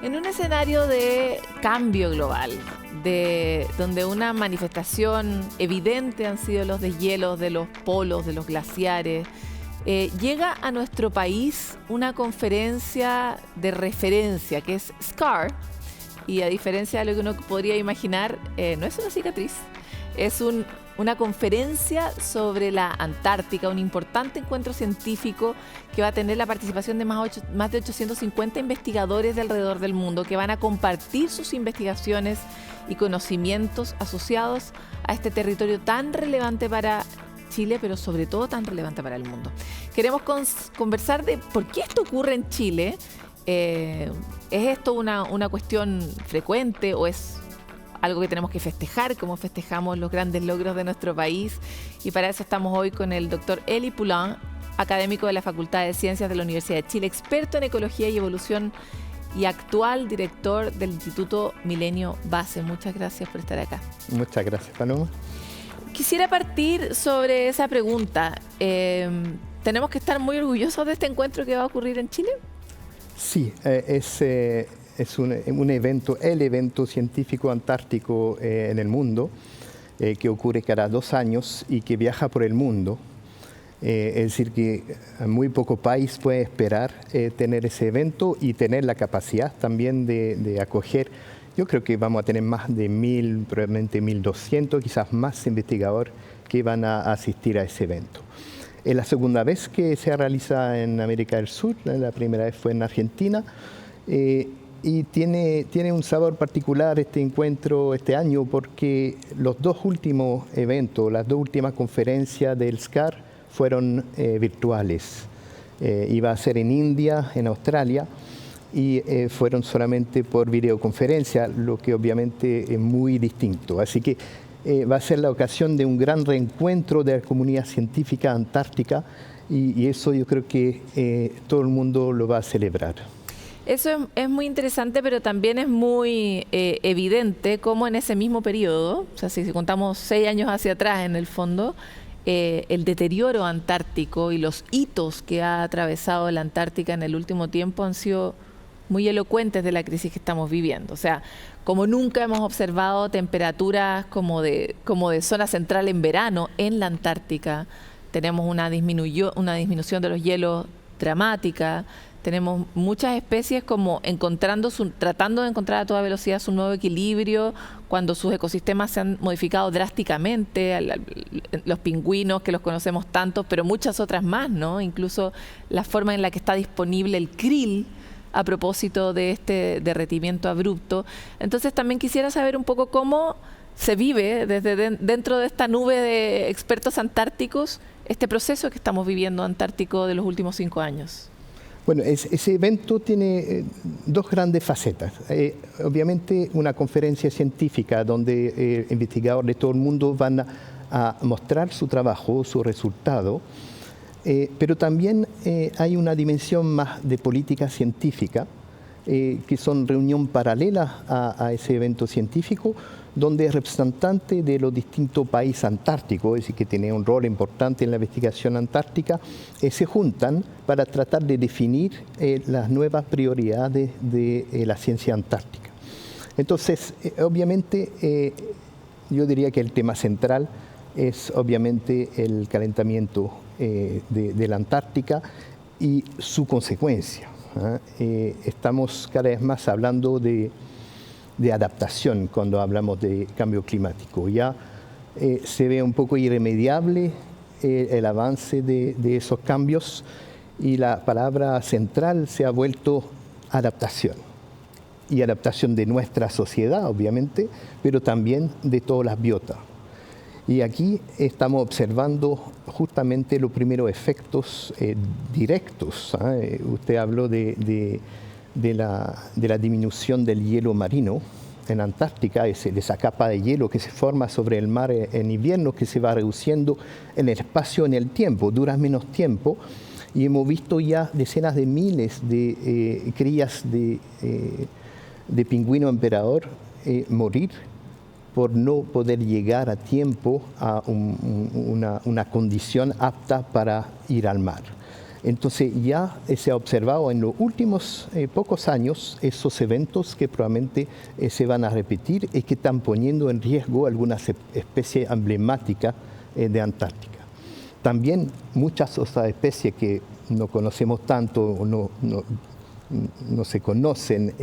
En un escenario de cambio global, donde una manifestación evidente han sido los deshielos de los polos, de los glaciares, llega a nuestro país una conferencia de referencia que es SCAR, y a diferencia de lo que uno podría imaginar, no es una cicatriz, es una conferencia sobre la Antártica, un importante encuentro científico que va a tener la participación de más de 850 investigadores de alrededor del mundo que van a compartir sus investigaciones y conocimientos asociados a este territorio tan relevante para Chile, pero sobre todo tan relevante para el mundo. Queremos conversar de por qué esto ocurre en Chile. ¿Es esto una cuestión frecuente o es algo que tenemos que festejar, como festejamos los grandes logros de nuestro país? Y para eso estamos hoy con el doctor Elie Poulain, académico de la Facultad de Ciencias de la Universidad de Chile, experto en ecología y evolución y actual director del Instituto Milenio Base. Muchas gracias por estar acá. Muchas gracias, Paloma. Quisiera partir sobre esa pregunta. ¿Tenemos que estar muy orgullosos de este encuentro que va a ocurrir en Chile? Sí, es un evento, el evento científico antártico en el mundo, que ocurre cada 2 años y que viaja por el mundo. Es decir, que muy poco país puede esperar tener ese evento y tener la capacidad también de acoger. Yo creo que vamos a tener más de 1.000, probablemente 1.200, quizás más investigadores que van a asistir a ese evento. Es la segunda vez que se realiza en América del Sur, la primera vez fue en Argentina. Y tiene un sabor particular este encuentro este año porque los 2 últimos eventos, las 2 últimas conferencias del SCAR fueron virtuales. Iba a ser en India, en Australia, y fueron solamente por videoconferencia, lo que obviamente es muy distinto. Así que va a ser la ocasión de un gran reencuentro de la comunidad científica antártica y eso yo creo que todo el mundo lo va a celebrar. Eso es muy interesante, pero también es muy evidente cómo en ese mismo periodo, o sea, si contamos 6 años hacia atrás en el fondo, el deterioro antártico y los hitos que ha atravesado la Antártica en el último tiempo han sido muy elocuentes de la crisis que estamos viviendo. O sea, como nunca hemos observado temperaturas como de zona central en verano en la Antártica, tenemos una disminución de los hielos dramática. Tenemos muchas especies como tratando de encontrar a toda velocidad su nuevo equilibrio cuando sus ecosistemas se han modificado drásticamente, los pingüinos que los conocemos tanto, pero muchas otras más, ¿no? Incluso la forma en la que está disponible el krill a propósito de este derretimiento abrupto. Entonces también quisiera saber un poco cómo se vive dentro de esta nube de expertos antárticos este proceso que estamos viviendo antártico de los últimos 5 años. Bueno, ese evento tiene 2 grandes facetas. Obviamente una conferencia científica donde investigadores de todo el mundo van a mostrar su trabajo, su resultado, pero también hay una dimensión más de política científica, que son reunión paralela a ese evento científico, donde representantes de los distintos países antárticos, es decir, que tienen un rol importante en la investigación antártica, se juntan para tratar de definir las nuevas prioridades de la ciencia antártica. Entonces, obviamente, yo diría que el tema central es obviamente el calentamiento de la Antártica y su consecuencia. Estamos cada vez más hablando de adaptación cuando hablamos de cambio climático. Ya se ve un poco irremediable el avance de esos cambios y la palabra central se ha vuelto adaptación. Y adaptación de nuestra sociedad, obviamente, pero también de todas las biotas. Y aquí estamos observando justamente los primeros efectos directos. Usted habló de la disminución del hielo marino en Antártica, de esa capa de hielo que se forma sobre el mar en invierno, que se va reduciendo en el espacio, en el tiempo, dura menos tiempo, y hemos visto ya decenas de miles de crías de pingüino emperador morir por no poder llegar a tiempo a una condición apta para ir al mar. Entonces ya se ha observado en los últimos pocos años esos eventos que probablemente se van a repetir y que están poniendo en riesgo algunas especies emblemáticas de Antártica. También muchas otras especies que no conocemos tanto o no se conocen,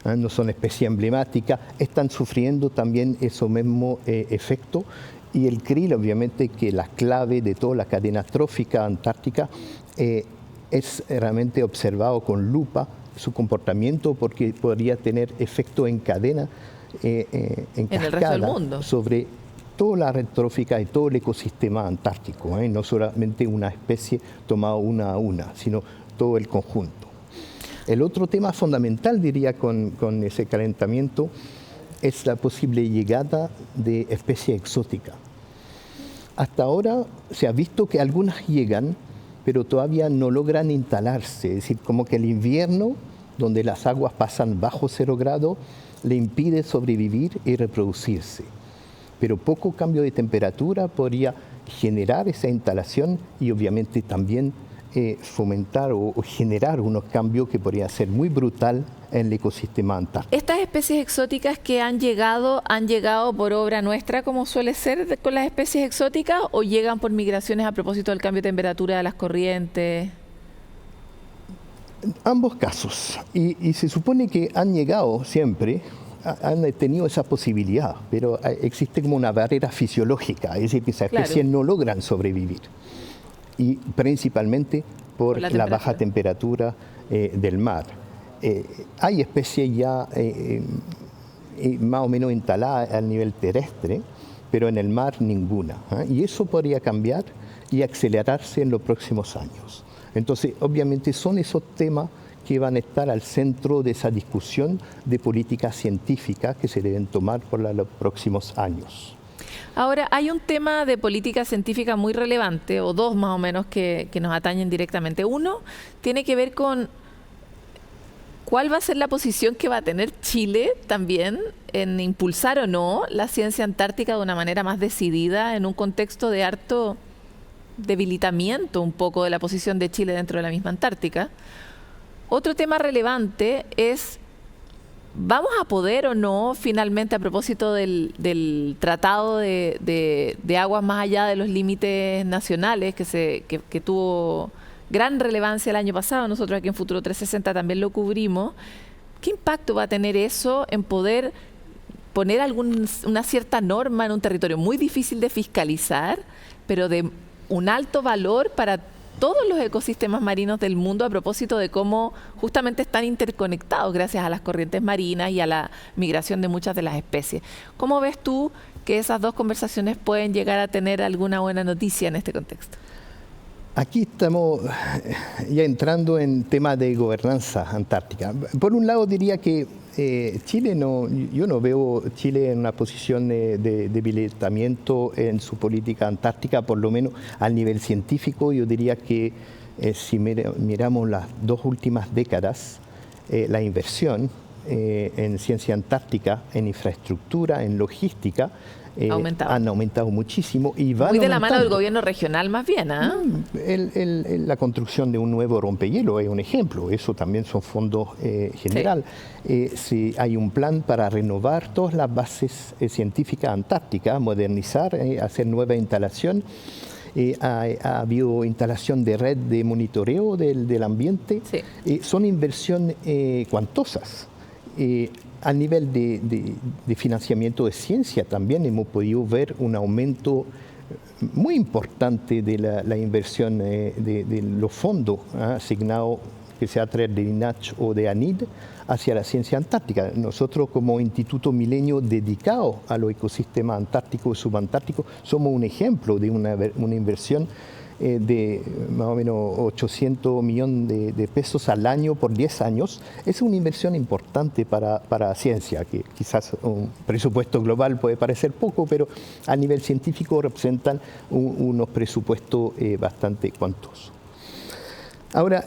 no son especies emblemáticas, están sufriendo también esos mismos efectos. Y el krill, obviamente, que la clave de toda la cadena trófica antártica, es realmente observado con lupa su comportamiento porque podría tener efecto en cadena, en el resto del mundo, sobre toda la red trófica y todo el ecosistema antártico, no solamente una especie tomada una a una, sino todo el conjunto. El otro tema fundamental, diría, con ese calentamiento es la posible llegada de especies exóticas. Hasta ahora se ha visto que algunas llegan, pero todavía no logran instalarse, es decir, como que el invierno, donde las aguas pasan bajo 0 grados, le impide sobrevivir y reproducirse. Pero poco cambio de temperatura podría generar esa instalación y obviamente también fomentar o generar unos cambios que podría ser muy brutal en el ecosistema antártico. ¿Estas especies exóticas que han llegado por obra nuestra, como suele ser con las especies exóticas, o llegan por migraciones a propósito del cambio de temperatura de las corrientes? Ambos casos. Y se supone que han llegado siempre, han tenido esa posibilidad, pero existe como una barrera fisiológica, es decir, que esas especies no logran sobrevivir. Y principalmente por la baja temperatura del mar. Hay especies ya más o menos instaladas al nivel terrestre, pero en el mar ninguna. Y eso podría cambiar y acelerarse en los próximos años. Entonces, obviamente son esos temas que van a estar al centro de esa discusión de política científica que se deben tomar por los próximos años. Ahora, hay un tema de política científica muy relevante, o dos más o menos, que nos atañen directamente. Uno tiene que ver con cuál va a ser la posición que va a tener Chile también en impulsar o no la ciencia antártica de una manera más decidida en un contexto de harto debilitamiento un poco de la posición de Chile dentro de la misma Antártica. Otro tema relevante es: ¿vamos a poder o no finalmente, a propósito del tratado de aguas más allá de los límites nacionales que tuvo gran relevancia el año pasado, nosotros aquí en Futuro 360 también lo cubrimos, qué impacto va a tener eso en poder poner una cierta norma en un territorio muy difícil de fiscalizar, pero de un alto valor para todos los ecosistemas marinos del mundo, a propósito de cómo justamente están interconectados gracias a las corrientes marinas y a la migración de muchas de las especies? ¿Cómo ves tú que esas dos conversaciones pueden llegar a tener alguna buena noticia en este contexto? Aquí estamos ya entrando en temas de gobernanza antártica. Por un lado diría que Chile yo no veo Chile en una posición de debilitamiento en su política antártica, por lo menos al nivel científico. Yo diría que si miramos las 2 últimas décadas, la inversión en ciencia antártica, en infraestructura, en logística, han aumentado muchísimo. Y muy de la mano del gobierno regional más bien, la construcción de un nuevo rompehielo es un ejemplo. Eso también son fondos general. Si hay un plan para renovar todas las bases científicas antárticas, modernizar, hacer nueva instalación. Ha habido instalación de red de monitoreo del ambiente. Son inversiones cuantosas. A nivel de financiamiento de ciencia también hemos podido ver un aumento muy importante de la inversión de los fondos asignados, que sea a través de INACH o de ANID, hacia la ciencia antártica. Nosotros, como Instituto Milenio dedicado a los ecosistemas antárticos y subantárticos, somos un ejemplo de una inversión de más o menos 800 millones de pesos al año por 10 años. Es una inversión importante para ciencia, que quizás un presupuesto global puede parecer poco, pero a nivel científico representan unos presupuestos bastante cuantosos. Ahora,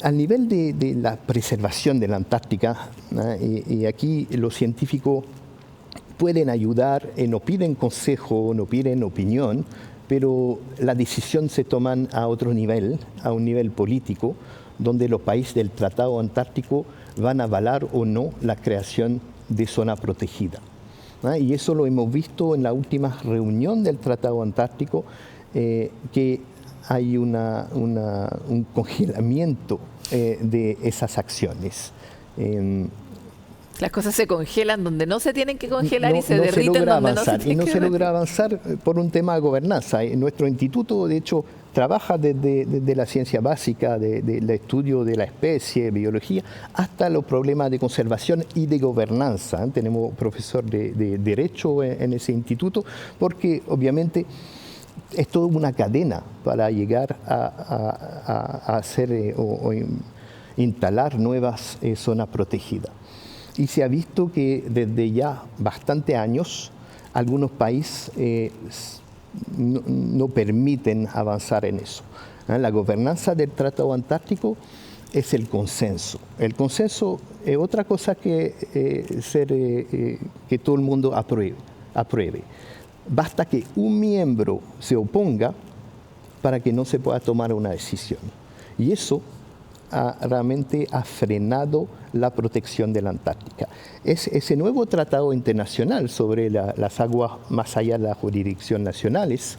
al nivel de la preservación de la Antártica, y aquí los científicos pueden ayudar, no piden consejo, no piden opinión, pero la decisión se toma a otro nivel, a un nivel político, donde los países del Tratado Antártico van a avalar o no la creación de zona protegida. Y eso lo hemos visto en la última reunión del Tratado Antártico, que hay un congelamiento de esas acciones. Las cosas se congelan donde no se tienen que congelar no, y se derriten donde no se tienen que derretir. Y no se logra avanzar por un tema de gobernanza. Nuestro instituto, de hecho, trabaja desde la ciencia básica, del estudio de la especie, biología, hasta los problemas de conservación y de gobernanza. Tenemos profesor de Derecho en ese instituto, porque obviamente es toda una cadena para llegar a hacer o instalar nuevas zonas protegidas. Y se ha visto que desde ya bastantes años algunos países no permiten avanzar en eso. La gobernanza del Tratado Antártico es el consenso. El consenso es otra cosa que que todo el mundo apruebe. Basta que un miembro se oponga para que no se pueda tomar una decisión. Y eso realmente ha frenado la protección de la Antártica. Ese nuevo tratado internacional sobre las aguas más allá de las jurisdicciones nacionales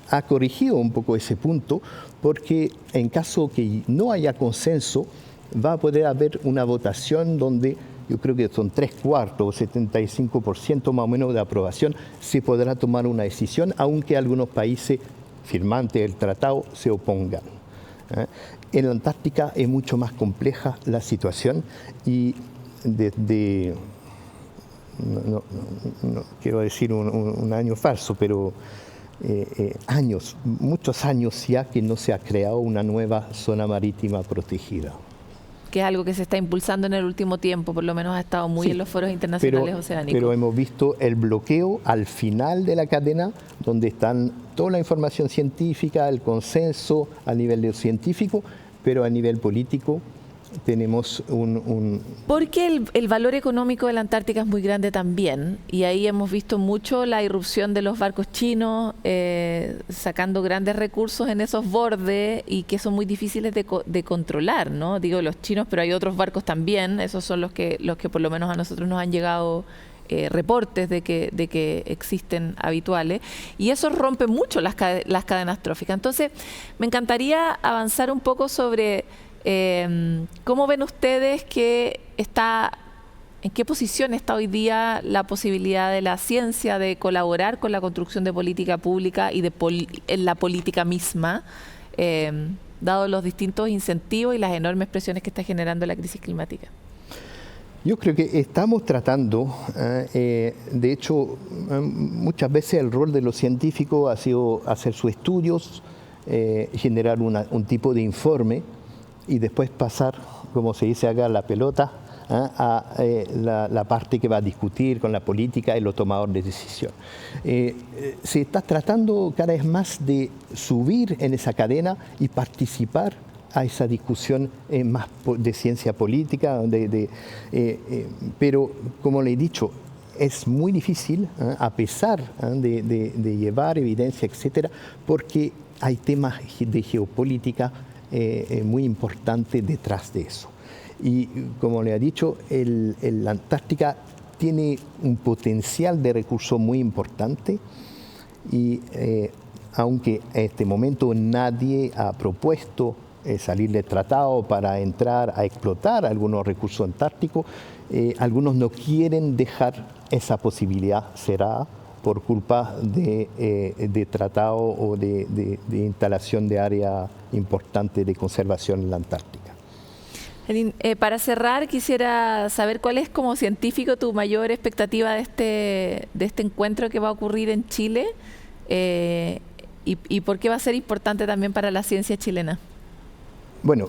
ha corregido un poco ese punto, porque en caso que no haya consenso, va a poder haber una votación donde yo creo que son 3/4, 75% más o menos de aprobación, se podrá tomar una decisión, aunque algunos países firmantes del tratado se opongan. En la Antártica es mucho más compleja la situación y desde, no quiero decir un año falso, pero muchos años ya que no se ha creado una nueva zona marítima protegida. Que es algo que se está impulsando en el último tiempo, por lo menos ha estado muy en los foros internacionales oceánicos. Pero hemos visto el bloqueo al final de la cadena, donde están toda la información científica, el consenso a nivel de científico, pero a nivel político tenemos Porque el valor económico de la Antártica es muy grande también, y ahí hemos visto mucho la irrupción de los barcos chinos, sacando grandes recursos en esos bordes y que son muy difíciles de controlar, ¿no? Digo los chinos, pero hay otros barcos también, esos son los que por lo menos a nosotros nos han llegado reportes de que existen habituales, y eso rompe mucho las cadenas tróficas. Entonces, me encantaría avanzar un poco sobre ¿cómo ven ustedes en qué posición está hoy día la posibilidad de la ciencia de colaborar con la construcción de política pública y en la política misma, dado los distintos incentivos y las enormes presiones que está generando la crisis climática? Yo creo que estamos tratando, de hecho, muchas veces el rol de los científicos ha sido hacer sus estudios, generar un tipo de informe, y después pasar, como se dice acá, la pelota a la parte que va a discutir con la política y los tomadores de decisión. Se está tratando cada vez más de subir en esa cadena y participar a esa discusión más de ciencia política, pero como le he dicho, es muy difícil, a pesar de llevar evidencia, etcétera, porque hay temas de geopolítica muy importante detrás de eso. Y como le ha dicho, la Antártica tiene un potencial de recursos muy importante y aunque en este momento nadie ha propuesto salir del tratado para entrar a explotar algunos recursos antárticos, algunos no quieren dejar esa posibilidad cerrada por culpa de tratado o de instalación de área importante de conservación en la Antártica. Para cerrar, quisiera saber cuál es, como científico, tu mayor expectativa de este encuentro que va a ocurrir en Chile, y por qué va a ser importante también para la ciencia chilena. Bueno,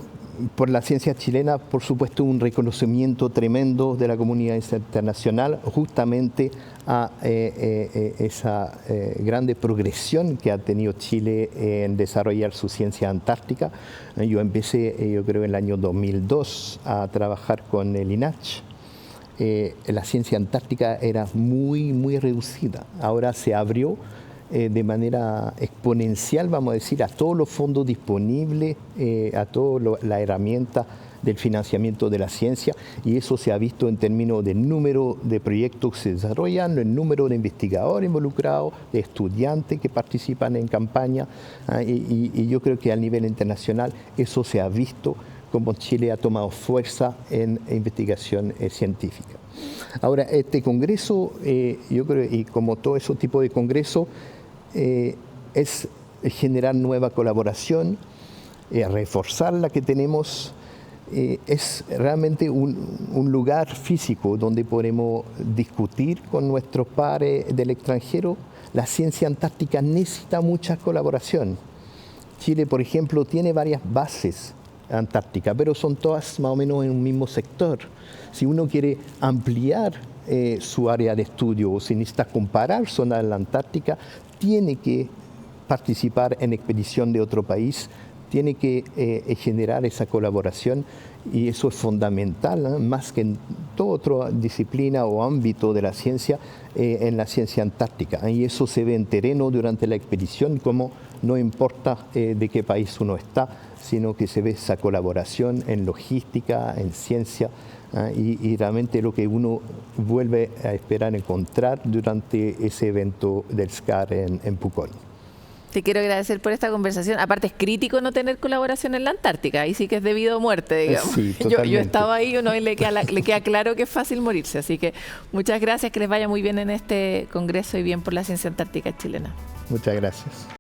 por la ciencia chilena, por supuesto, un reconocimiento tremendo de la comunidad internacional justamente a esa grande progresión que ha tenido Chile en desarrollar su ciencia antártica. Yo empecé, yo creo, en el año 2002 a trabajar con el INACH. La ciencia antártica era muy reducida. Ahora se abrió de manera exponencial, vamos a decir, a todos los fondos disponibles, a toda la herramienta del financiamiento de la ciencia, y eso se ha visto en términos del número de proyectos que se desarrollan, el número de investigadores involucrados, de estudiantes que participan en campaña, y yo creo que a nivel internacional eso se ha visto como Chile ha tomado fuerza en investigación científica. Ahora, este congreso, yo creo, y como todo ese tipo de congreso, es generar nueva colaboración, reforzar la que tenemos. Es realmente un lugar físico donde podemos discutir con nuestros pares del extranjero. La ciencia antártica necesita mucha colaboración. Chile, por ejemplo, tiene varias bases antárticas, pero son todas más o menos en un mismo sector. Si uno quiere ampliar su área de estudio o si necesita comparar zonas de la Antártica, tiene que participar en expedición de otro país, tiene que generar esa colaboración, y eso es fundamental, más que en toda otra disciplina o ámbito de la ciencia, en la ciencia antártica. Y eso se ve en terreno durante la expedición, como no importa de qué país uno está, sino que se ve esa colaboración en logística, en ciencia, y realmente lo que uno vuelve a esperar encontrar durante ese evento del SCAR en Pucón. Te quiero agradecer por esta conversación. Aparte, es crítico no tener colaboración en la Antártica. Ahí sí que es debido a muerte, digamos. Sí, yo he estado ahí, uno le queda claro que es fácil morirse. Así que muchas gracias, que les vaya muy bien en este congreso y bien por la ciencia antártica chilena. Muchas gracias.